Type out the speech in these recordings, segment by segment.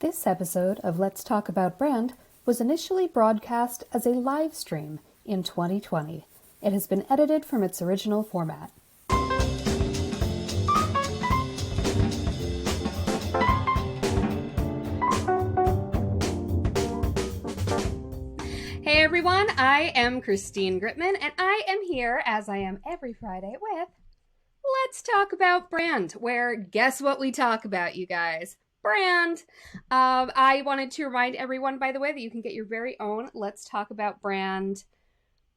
This episode of Let's Talk About Brand was initially broadcast as a live stream in 2020. It has been edited from its original format. Hey everyone, I am Christine Gritman, and I am here, as I am every Friday, with Let's Talk About Brand, where guess what we talk about, you guys? Brand. I wanted to remind everyone, by the way, that you can get your very own Let's Talk About Brand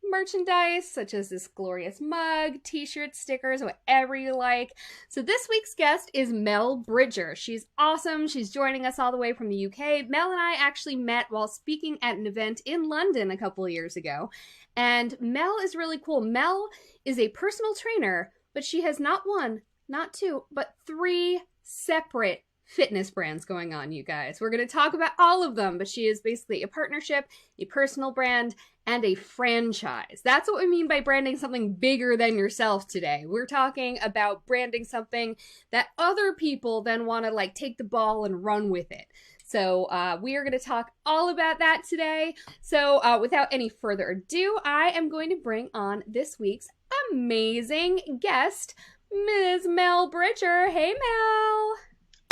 merchandise, such as this glorious mug, t-shirts, stickers, whatever you like. So this week's guest is Mel Bridger. She's awesome. She's joining us all the way from the UK. Mel and I actually met while speaking at an event in London a couple of years ago. And Mel is really cool. Mel is a personal trainer, but she has not one, not two, but three separate fitness brands going on, you guys. We're going to talk about all of them, but she is basically a partnership, a personal brand, and a franchise. That's what we mean by branding something bigger than yourself today. We're talking about branding something that other people then want to like take the ball and run with it. So we are going to talk all about that today. So without any further ado, I am going to bring on this week's amazing guest, Ms. Mel Bridger. Hey, Mel.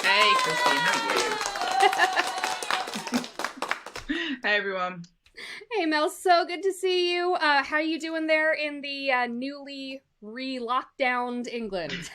Hey, Christine, how are you? Hey, everyone. Hey, Mel, so good to see you. How are you doing there in the newly re-lockdowned England?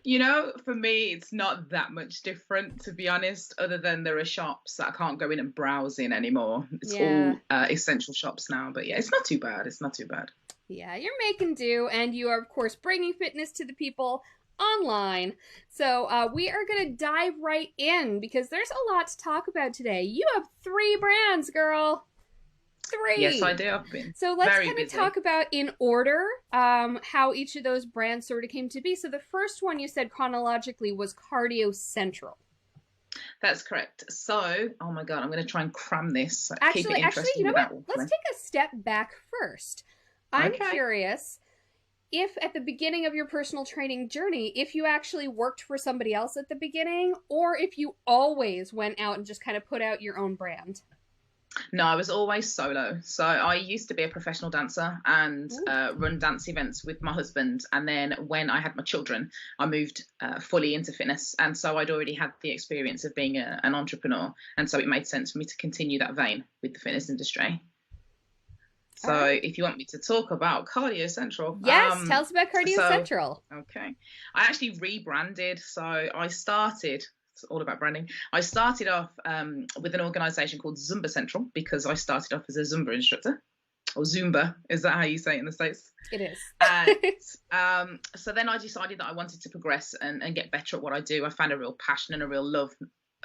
You know, for me, it's not that much different, to be honest, other than there are shops that I can't go in and browse in anymore. It's all essential shops now, but yeah, it's not too bad. It's not too bad. Yeah, you're making do, and you are, of course, bringing fitness to the people online. So we are going to dive right in because there's a lot to talk about today. You have three brands, girl. Three. Yes, I do. I've been so let's kind of talk about in order how each of those brands sort of came to be. So the first one you said chronologically was Cardio Central. That's correct. So, oh my God, I'm going to try and cram this. Actually, you know what? Let's take a step back first. I'm curious if at the beginning of your personal training journey, if you actually worked for somebody else at the beginning, or if you always went out and just kind of put out your own brand. No, I was always solo. So I used to be a professional dancer and run dance events with my husband. And then when I had my children, I moved fully into fitness. And so I'd already had the experience of being an entrepreneur. And so it made sense for me to continue that vein with the fitness industry. So if you want me to talk about Cardio Central. Yes, tell us about Cardio Central. Okay. I actually rebranded. So I started, it's all about branding. I started off with an organization called Zumba Central because I started off as a Zumba instructor. Or Zumba, is that how you say it in the States? It is. And so then I decided that I wanted to progress and get better at what I do. I found a real passion and a real love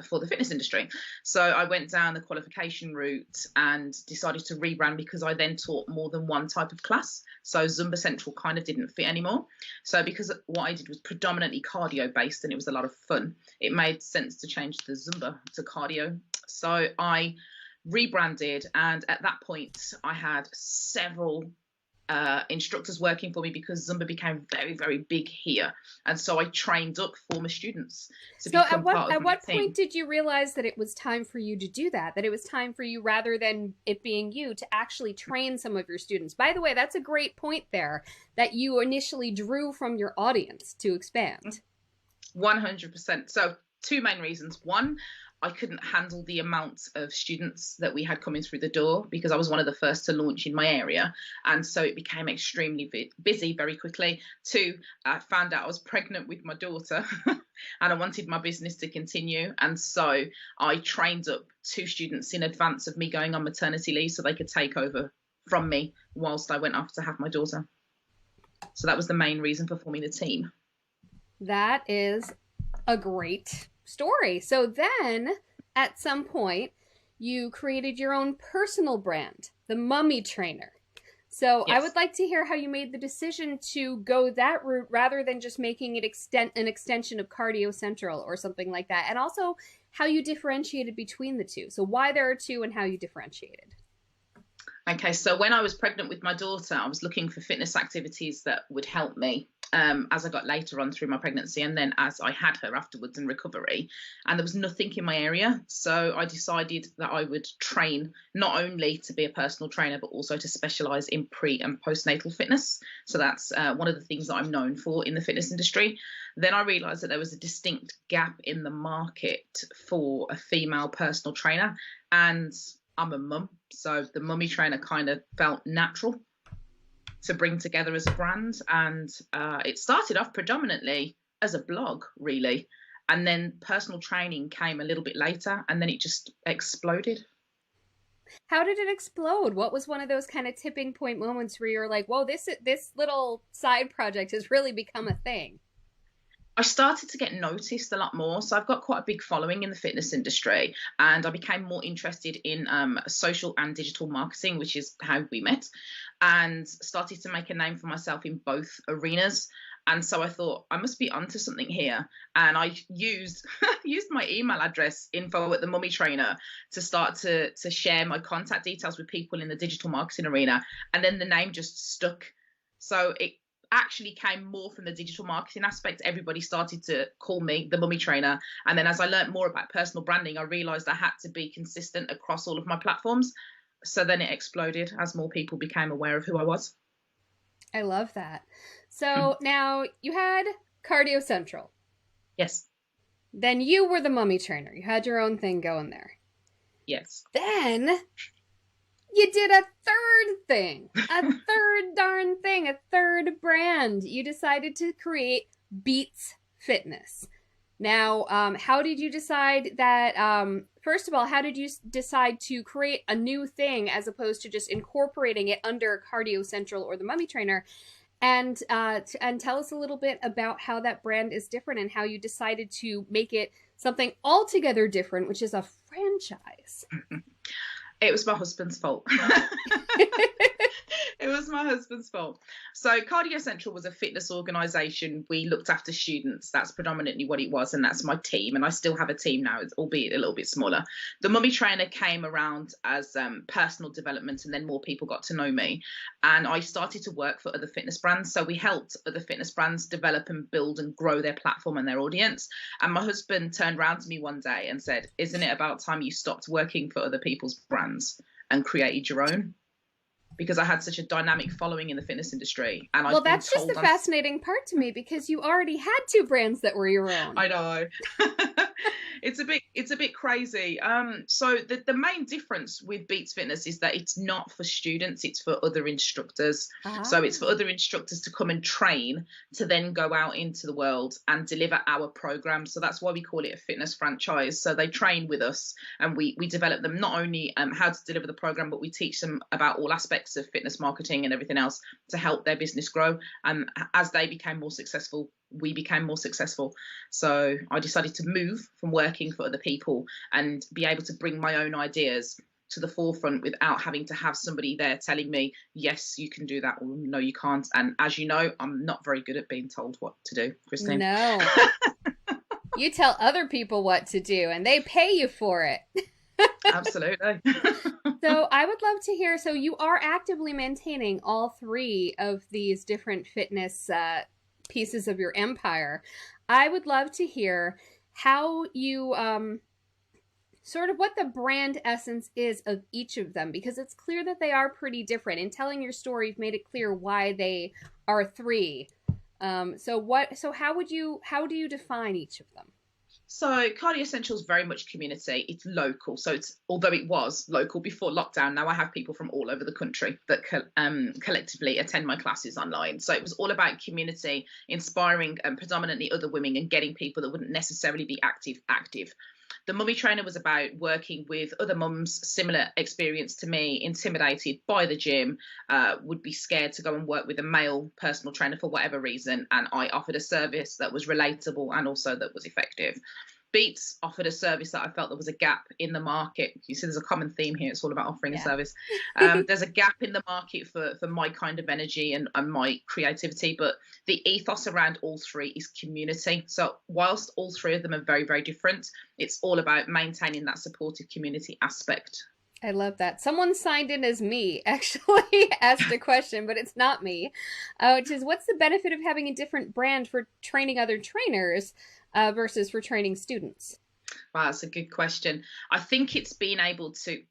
for the fitness industry. So I went down the qualification route and decided to rebrand because I then taught more than one type of class. So Zumba Central kind of didn't fit anymore. So because what I did was predominantly cardio based and it was a lot of fun, it made sense to change the Zumba to cardio. So I rebranded, and at that point I had several instructors working for me because Zumba became very, very big here. And so I trained up former students to become part of my team. At what point did you realize that it was time for you to do that? That it was time for you, rather than it being you, to actually train some of your students? By the way, that's a great point there, that you initially drew from your audience to expand. 100%. So two main reasons. One, I couldn't handle the amount of students that we had coming through the door because I was one of the first to launch in my area. And so it became extremely busy very quickly. Two, I found out I was pregnant with my daughter and I wanted my business to continue. And so I trained up two students in advance of me going on maternity leave so they could take over from me whilst I went off to have my daughter. So that was the main reason for forming the team. That is a great story. So then at some point you created your own personal brand, the Mummy Trainer. So yes. I would like to hear how you made the decision to go that route rather than just making it an extension of Cardio Central or something like that. And also how you differentiated between the two. So why there are two and how you differentiated. Okay, so when I was pregnant with my daughter, I was looking for fitness activities that would help me as I got later on through my pregnancy, and then as I had her afterwards in recovery. And there was nothing in my area. So I decided that I would train not only to be a personal trainer, but also to specialize in pre and postnatal fitness. So that's one of the things that I'm known for in the fitness industry. Then I realized that there was a distinct gap in the market for a female personal trainer. And I'm a mum, so the mummy trainer kind of felt natural to bring together as a brand. And it started off predominantly as a blog, really. And then personal training came a little bit later, and then it just exploded. How did it explode? What was one of those kind of tipping point moments where you're like, "Whoa, this little side project has really become a thing"? I started to get noticed a lot more. So I've got quite a big following in the fitness industry, and I became more interested in social and digital marketing, which is how we met, and started to make a name for myself in both arenas. And so I thought I must be onto something here, and I used used my email address info at the Mummy Trainer to start to share my contact details with people in the digital marketing arena, and then the name just stuck. So it actually came more from the digital marketing aspect. Everybody started to call me the Mummy Trainer. And then as I learned more about personal branding, I realized I had to be consistent across all of my platforms. So then it exploded as more people became aware of who I was. I love that. So now you had Cardio Central. Yes. Then you were the mummy trainer. You had your own thing going there. Yes. Then you did a third thing, a third darn thing, a third brand. You decided to create Beats Fitness. Now, how did you decide that? First of all, how did you decide to create a new thing as opposed to just incorporating it under Cardio Central or the Mummy Trainer? And tell us a little bit about how that brand is different and how you decided to make it something altogether different, which is a franchise. It was my husband's fault. It was my husband's fault. So Cardio Central was a fitness organisation. We looked after students. That's predominantly what it was, and that's my team. And I still have a team now, albeit a little bit smaller. The Mummy Trainer came around as personal development, and then more people got to know me. And I started to work for other fitness brands. So we helped other fitness brands develop and build and grow their platform and their audience. And my husband turned around to me one day and said, "Isn't it about time you stopped working for other people's brands and created your own?" Because I had such a dynamic following in the fitness industry. And well, that's just the fascinating part to me, because you already had two brands that were your own. I know. It's a bit crazy. So the main difference with Beats Fitness is that it's not for students, it's for other instructors. So it's for other instructors to come and train to then go out into the world and deliver our program. So that's why we call it a fitness franchise. So they train with us, and we develop them not only how to deliver the program, but we teach them about all aspects of fitness marketing and everything else to help their business grow. And as they became more successful, we became more successful. So I decided to move from working for other people and be able to bring my own ideas to the forefront without having to have somebody there telling me, yes, you can do that, or no, you can't. And as you know, I'm not very good at being told what to do, Christine. No. You tell other people what to do and they pay you for it. Absolutely. So I would love to hear, so you are actively maintaining all three of these different fitness pieces of your empire. I would love to hear how you sort of what the brand essence is of each of them, because it's clear that they are pretty different. In telling your story, you've made it clear why they are three. So how do you define each of them? So Cardio Essential is very much community. It's local. So although it was local before lockdown, now I have people from all over the country that collectively attend my classes online. So it was all about community, inspiring predominantly other women and getting people that wouldn't necessarily be active. The Mummy Trainer was about working with other mums, similar experience to me, intimidated by the gym, would be scared to go and work with a male personal trainer for whatever reason. And I offered a service that was relatable and also that was effective. Beats offered a service that I felt there was a gap in the market. You see, there's a common theme here. It's all about offering a service. There's a gap in the market for my kind of energy and my creativity, but the ethos around all three is community. So whilst all three of them are very, very different, it's all about maintaining that supportive community aspect. I love that. Someone signed in as me, actually asked a question, but it's not me, which is what's the benefit of having a different brand for training other trainers versus for training students? Wow, that's a good question. I think it's been able to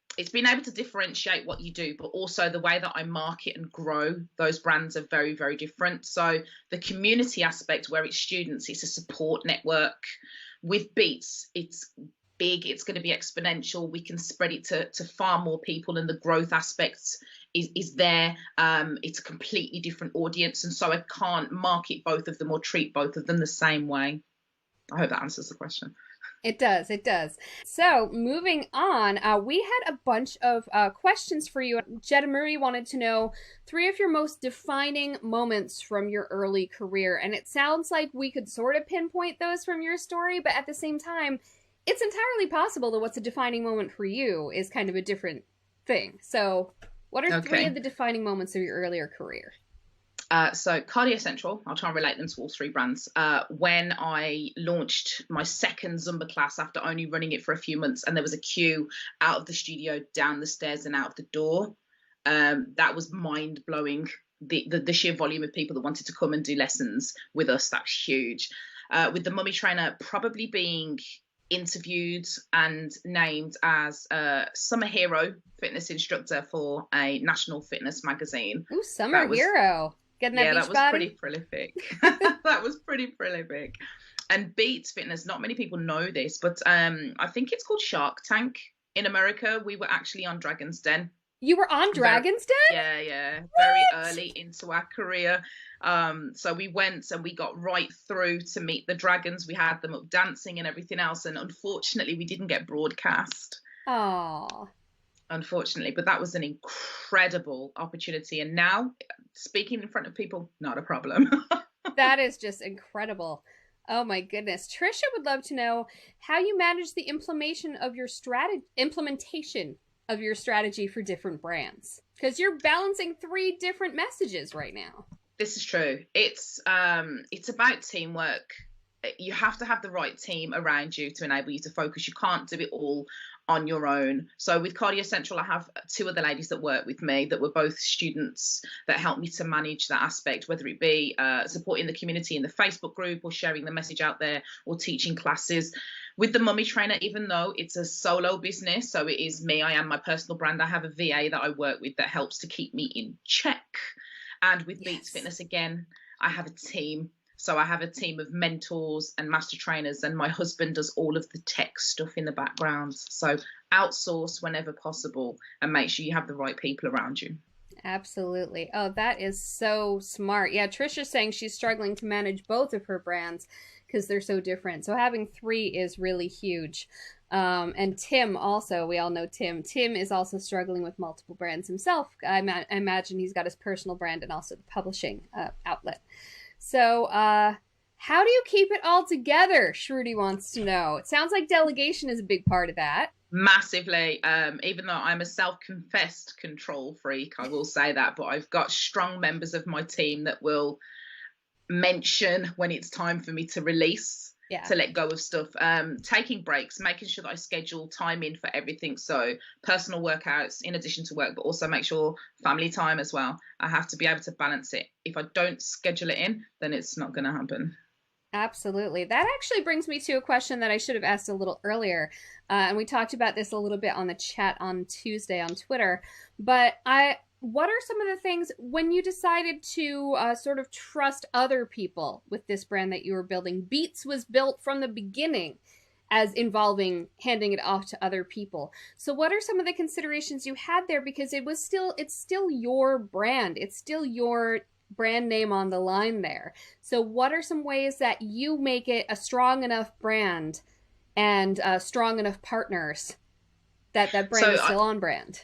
differentiate what you do, but also the way that I market and grow those brands are very, very different. So the community aspect where it's students, it's a support network. With Beats, it's big, it's going to be exponential. We can spread it to far more people, and the growth aspects is there. It's a completely different audience, and so I can't market both of them or treat both of them the same way. I hope that answers the question. It does. It does. So, moving on, we had a bunch of questions for you. Jetta Marie wanted to know three of your most defining moments from your early career. And it sounds like we could sort of pinpoint those from your story, but at the same time, it's entirely possible that what's a defining moment for you is kind of a different thing. So, what are three Okay. of the defining moments of your earlier career? So Cardio Central, I'll try and relate them to all three brands. When I launched my second Zumba class after only running it for a few months, and there was a queue out of the studio, down the stairs, and out of the door, that was mind blowing. The sheer volume of people that wanted to come and do lessons with us, that was huge. With the mummy trainer probably being interviewed and named as summer hero fitness instructor for a national fitness magazine. Ooh, Summer That was Hero. Getting that Yeah, beach that was pretty body? prolific. That was pretty prolific. And Beats Fitness, not many people know this, but I think it's called Shark Tank in America. We were actually on Dragon's Den. You were on Very, Dragon's Den? yeah, very What? early into our career. So we went and we got right through to meet the dragons. We had them up dancing and everything else. And unfortunately, we didn't get broadcast. Aw. Unfortunately, but that was an incredible opportunity. And now speaking in front of people, not a problem. That is just incredible. Oh my goodness. Trisha would love to know how you manage the implementation of your strategy for different brands. Because you're balancing three different messages right now. This is true. It's about teamwork. You have to have the right team around you to enable you to focus. You can't do it all on your own. So with Cardio Central, I have two other ladies that work with me that were both students that help me to manage that aspect, whether it be supporting the community in the Facebook group or sharing the message out there or teaching classes. With the mummy trainer, even though it's a solo business, so it is me, I am my personal brand, I have a VA that I work with that helps to keep me in check. And with Beats Yes. Fitness, again, I have a team. So I have a team of mentors and master trainers, and my husband does all of the tech stuff in the background. So outsource whenever possible and make sure you have the right people around you. Absolutely. Oh, that is so smart. Yeah, Trisha's saying she's struggling to manage both of her brands because they're so different. So having three is really huge. And Tim also, we all know Tim. Tim is also struggling with multiple brands himself. I imagine he's got his personal brand and also the publishing outlet. So, how do you keep it all together? Shruti wants to know. It sounds like delegation is a big part of that. Massively. Even though I'm a self-confessed control freak, I will say that, but I've got strong members of my team that will mention when it's time for me to release, Yeah. to let go of stuff, taking breaks, making sure that I schedule time in for everything. So personal workouts in addition to work, but also make sure family time as well. I have to be able to balance it. If I don't schedule it in, then it's not going to happen. Absolutely. That actually brings me to a question that I should have asked a little earlier. And we talked about this a little bit on the chat on Tuesday on Twitter. But what are some of the things when you decided to sort of trust other people with this brand that you were building? Beats was built from the beginning as involving handing it off to other people. So what are some of the considerations you had there? Because it's still your brand. It's still your brand name on the line there. So what are some ways that you make it a strong enough brand and strong enough partners that that brand is still on brand?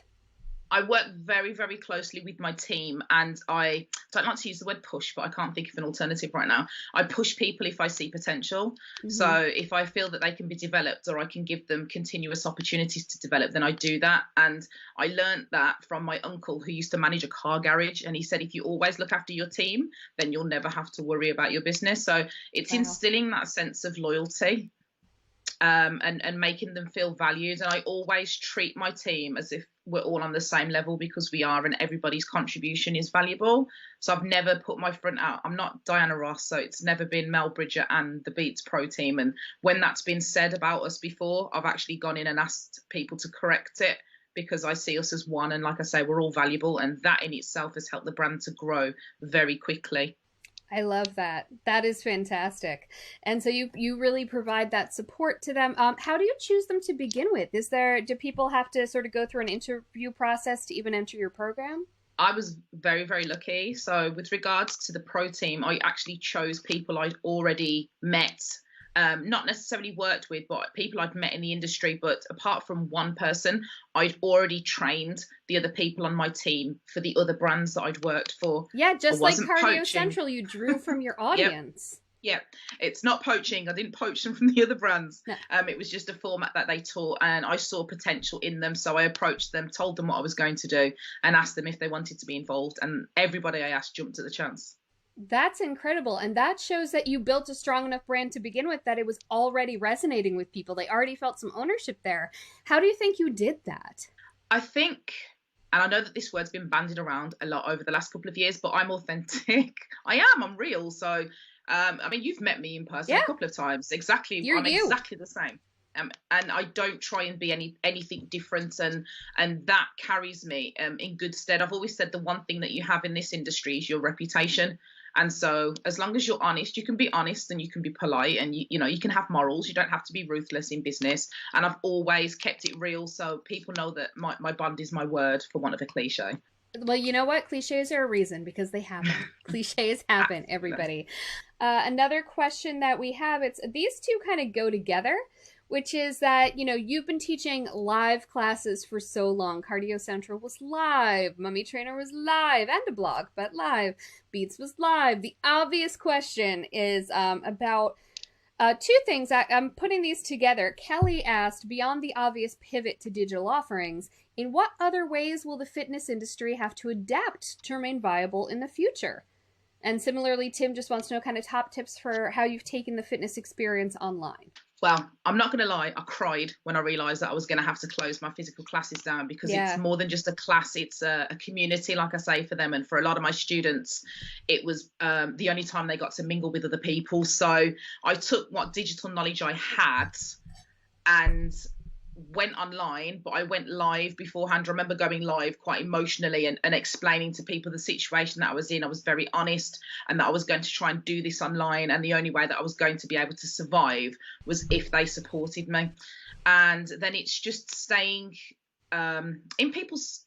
I work very, very closely with my team, and I don't like to use the word push, but I can't think of an alternative right now. I push people if I see potential. Mm-hmm. So if I feel that they can be developed or I can give them continuous opportunities to develop, then I do that. And I learned that from my uncle who used to manage a car garage. And he said, if you always look after your team, then you'll never have to worry about your business. So it's instilling that sense of loyalty. and making them feel valued. And I always treat my team as if we're all on the same level, because we are, and everybody's contribution is valuable. So I've never put my front out. I'm not Diana Ross, so it's never been Mel Bridger and the Beats Pro team. And when that's been said about us before, I've actually gone in and asked people to correct it, because I see us as one. And like I say, we're all valuable, and that in itself has helped the brand to grow very quickly. I love that. That is fantastic. And so you really provide that support to them. How do you choose them to begin with? Do people have to sort of go through an interview process to even enter your program? I was very, very lucky. So with regards to the pro team, I actually chose people I'd already met, not necessarily worked with, but people I'd met in the industry. But apart from one person, I'd already trained the other people on my team for the other brands that I'd worked for. Yeah, just like Cardio poaching. Central, you drew from your audience. Yeah, it's not poaching. I didn't poach them from the other brands. No. It was just a format that they taught, and I saw potential in them. So I approached them, told them what I was going to do, and asked them if they wanted to be involved. And everybody I asked jumped at the chance. That's incredible. And that shows that you built a strong enough brand to begin with, that it was already resonating with people. They already felt some ownership there. How do you think you did that? I think, and I know that this word's been bandied around a lot over the last couple of years, but I'm authentic. I'm real. So, I mean, you've met me in person a couple of times. Exactly. I'm exactly the same. And I don't try and be anything different, and that carries me in good stead. I've always said the one thing that you have in this industry is your reputation. And so as long as you're honest, you can be honest and you can be polite, and you know, you can have morals. You don't have to be ruthless in business. And I've always kept it real, so people know that my bond is my word, for want of a cliche. Well, you know what? Cliches are a reason, because they happen. Cliches happen, everybody. Another question that we have, it's these two kind of go together, which is that, you know, you've been teaching live classes for so long. Cardio Central was live. Mummy Trainer was live, and a blog, but live. Beats was live. The obvious question is about two things. I'm putting these together. Kelly asked, beyond the obvious pivot to digital offerings, in what other ways will the fitness industry have to adapt to remain viable in the future? And similarly, Tim just wants to know kind of top tips for how you've taken the fitness experience online. Well, I'm not going to lie, I cried when I realised that I was going to have to close my physical classes down, because it's more than just a class. It's a community, like I say, for them. And for a lot of my students, it was the only time they got to mingle with other people. So I took what digital knowledge I had and went online, but I went live beforehand. I remember going live quite emotionally and explaining to people the situation that I was in. I was very honest, and that I was going to try and do this online, and the only way that I was going to be able to survive was if they supported me. And then it's just staying in people's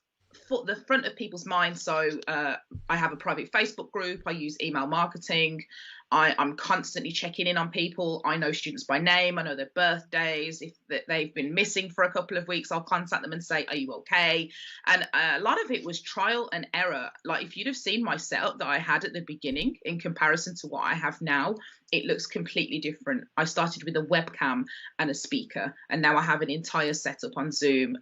the front of people's minds. So I have a private Facebook group. I use email marketing. I'm constantly checking in on people. I know students by name. I know their birthdays. If they've been missing for a couple of weeks, I'll contact them and say, are you okay? And a lot of it was trial and error. Like, if you'd have seen my setup that I had at the beginning in comparison to what I have now, it looks completely different. I started with a webcam and a speaker, and now I have an entire setup on Zoom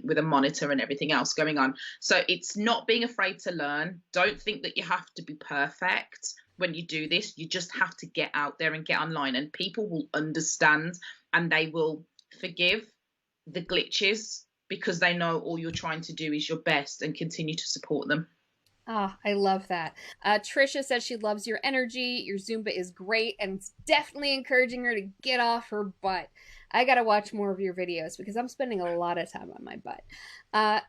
with a monitor and everything else going on. So it's not being afraid to learn. Don't think that you have to be perfect when you do this. You just have to get out there and get online, and people will understand, and they will forgive the glitches, because they know all you're trying to do is your best, and continue to support them. Oh, I love that. Trisha says she loves your energy. Your Zumba is great, and it's definitely encouraging her to get off her butt. I got to watch more of your videos, because I'm spending a lot of time on my butt.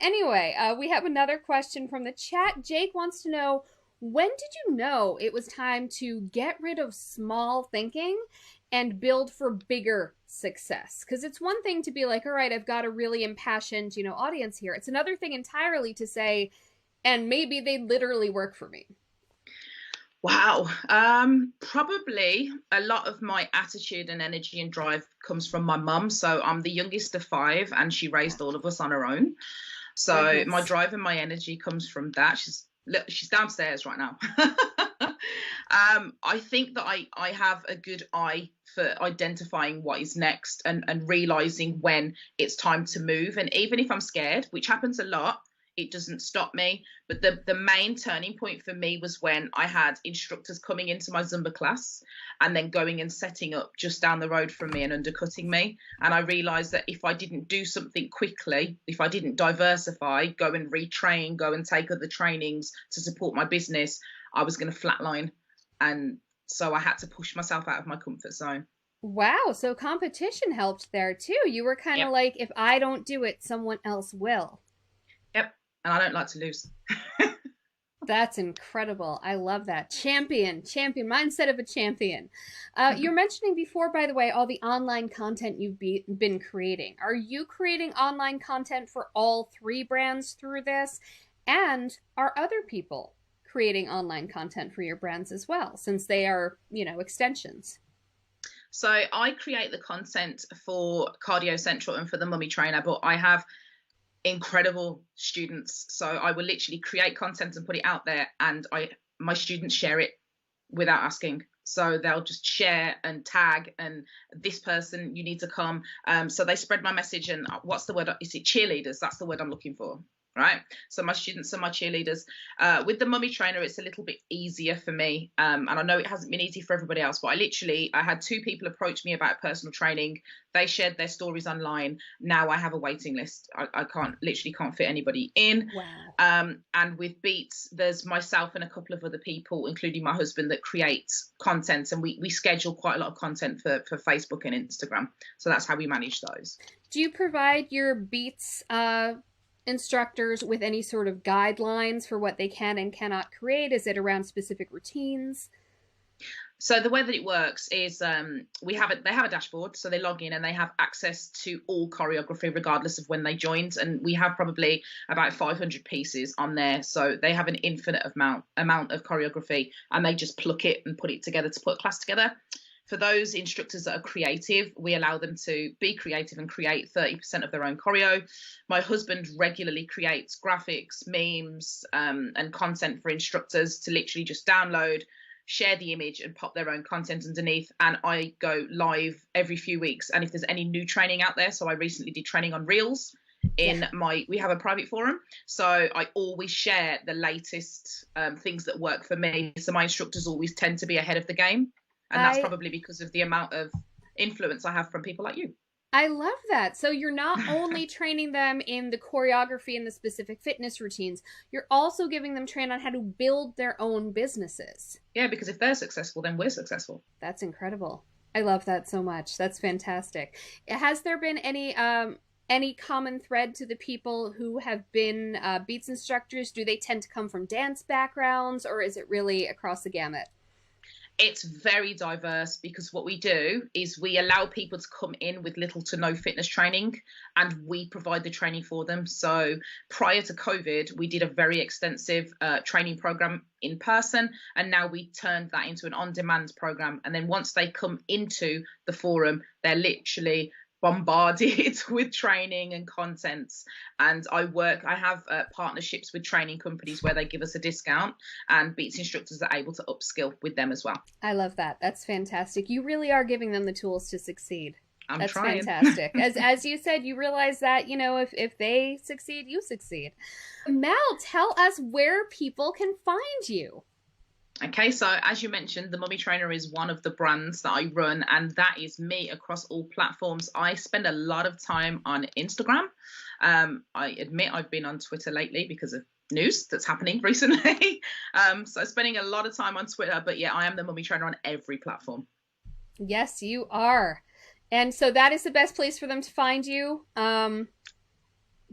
Anyway, we have another question from the chat. Jake wants to know, when did you know it was time to get rid of small thinking and build for bigger success? Because it's one thing to be like, all right, I've got a really impassioned, audience here. It's another thing entirely to say, and maybe they literally work for me. Wow. Probably a lot of my attitude and energy and drive comes from my mum. So I'm the youngest of 5, and she raised all of us on her own. So my drive and my energy comes from that. She's downstairs right now. I think that I have a good eye for identifying what is next, and realizing when it's time to move. And even if I'm scared, which happens a lot, it doesn't stop me. But the main turning point for me was when I had instructors coming into my Zumba class and then going and setting up just down the road from me and undercutting me. And I realized that if I didn't do something quickly, if I didn't diversify, go and retrain, go and take other trainings to support my business, I was going to flatline. And so I had to push myself out of my comfort zone. Wow, so competition helped there too. You were kind of Yep. like, if I don't do it, someone else will. Yep. And I don't like to lose. That's incredible. I love that. Champion, mindset of a champion. You're mentioning before, by the way, all the online content you've been creating. Are you creating online content for all three brands through this? And are other people creating online content for your brands as well, since they are, extensions? So I create the content for Cardio Central and for the Mummy Trainer, but I have incredible students. So I will literally create content and put it out there, and my students share it without asking. So they'll just share and tag, and this person, you need to come. So they spread my message, and what's the word? Is it cheerleaders? That's the word I'm looking for. Right. So my students are my cheerleaders. With the Mummy Trainer, it's a little bit easier for me. And I know it hasn't been easy for everybody else, but I had 2 people approach me about personal training. They shared their stories online. Now I have a waiting list. I literally can't fit anybody in. Wow. And with Beats, there's myself and a couple of other people, including my husband, that create content. And we schedule quite a lot of content for Facebook and Instagram. So that's how we manage those. Do you provide your Beats instructors with any sort of guidelines for what they can and cannot create? Is it around specific routines? So the way that it works is they have a dashboard, so they log in and they have access to all choreography regardless of when they joined, and we have probably about 500 pieces on there, so they have an infinite amount of choreography, and they just pluck it and put it together to put a class together. For those instructors that are creative, we allow them to be creative and create 30% of their own choreo. My husband regularly creates graphics, memes, and content for instructors to literally just download, share the image, and pop their own content underneath. And I go live every few weeks. And if there's any new training out there, so I recently did training on Reels we have a private forum, so I always share the latest things that work for me. So my instructors always tend to be ahead of the game. And that's probably because of the amount of influence I have from people like you. I love that. So you're not only training them in the choreography and the specific fitness routines, you're also giving them training on how to build their own businesses. Yeah, because if they're successful, then we're successful. That's incredible. I love that so much. That's fantastic. Has there been any common thread to the people who have been Beats instructors? Do they tend to come from dance backgrounds, or is it really across the gamut? It's very diverse, because what we do is we allow people to come in with little to no fitness training, and we provide the training for them. So prior to COVID, we did a very extensive training program in person, and now we turned that into an on-demand program. And then once they come into the forum, they're literally bombarded with training and content. And I have partnerships with training companies where they give us a discount, and Beats instructors are able to upskill with them as well. I love that. That's fantastic. You really are giving them the tools to succeed. That's trying. Fantastic. As you said, you realize that, if they succeed, you succeed. Mel, tell us where people can find you. Okay, so as you mentioned, the Mummy Trainer is one of the brands that I run, and that is me across all platforms. I spend a lot of time on Instagram. I admit I've been on Twitter lately because of news that's happening recently. So spending a lot of time on Twitter, but yeah, I am the Mummy Trainer on every platform. Yes, you are. And so that is the best place for them to find you.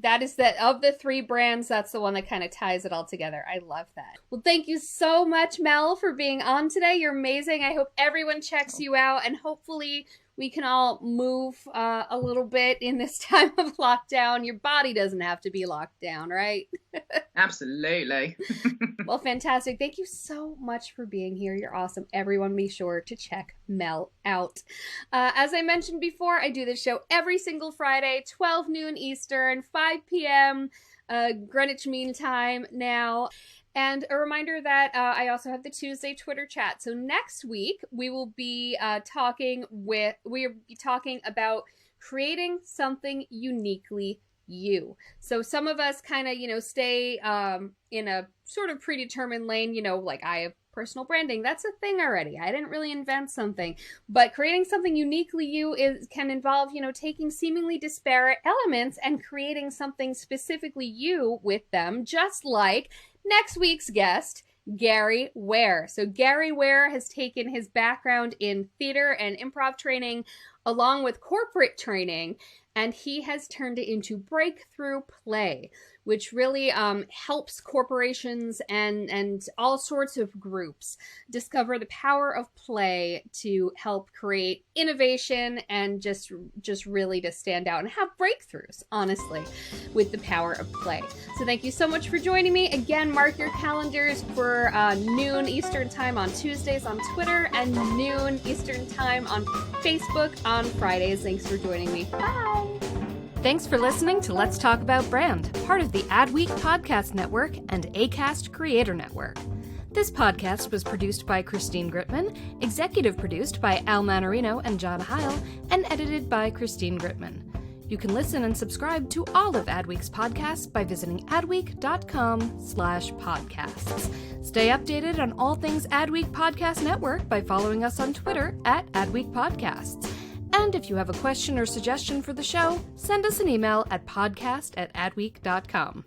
That is that of the 3 brands, that's the one that kind of ties it all together. I love that. Well, thank you so much, Mel, for being on today. You're amazing. I hope everyone checks you out, and hopefully we can all move a little bit in this time of lockdown. Your body doesn't have to be locked down, right? Absolutely. Well, fantastic. Thank you so much for being here. You're awesome. Everyone be sure to check Mel out. As I mentioned before, I do this show every single Friday, 12 noon Eastern, 5 p.m. Greenwich Mean Time now. And a reminder that I also have the Tuesday Twitter chat. So next week we will be talking about creating something uniquely you. So some of us kind of, stay in a sort of predetermined lane, like I have personal branding. That's a thing already. I didn't really invent something. But creating something uniquely you can involve, taking seemingly disparate elements and creating something specifically you with them, just like next week's guest, Gary Ware. So Gary Ware has taken his background in theater and improv training along with corporate training, and he has turned it into breakthrough play, which really helps corporations and all sorts of groups discover the power of play to help create innovation and just really to stand out and have breakthroughs, honestly, with the power of play. So thank you so much for joining me. Again, mark your calendars for noon Eastern time on Tuesdays on Twitter and noon Eastern time on Facebook on Fridays. Thanks for joining me. Bye! Thanks for listening to Let's Talk About Brand, part of the Adweek Podcast Network and Acast Creator Network. This podcast was produced by Christine Gritman, executive produced by Al Manarino and John Heil, and edited by Christine Gritman. You can listen and subscribe to all of Adweek's podcasts by visiting adweek.com/podcasts. Stay updated on all things Adweek Podcast Network by following us on Twitter @Adweek Podcasts. And if you have a question or suggestion for the show, send us an email at podcast@adweek.com.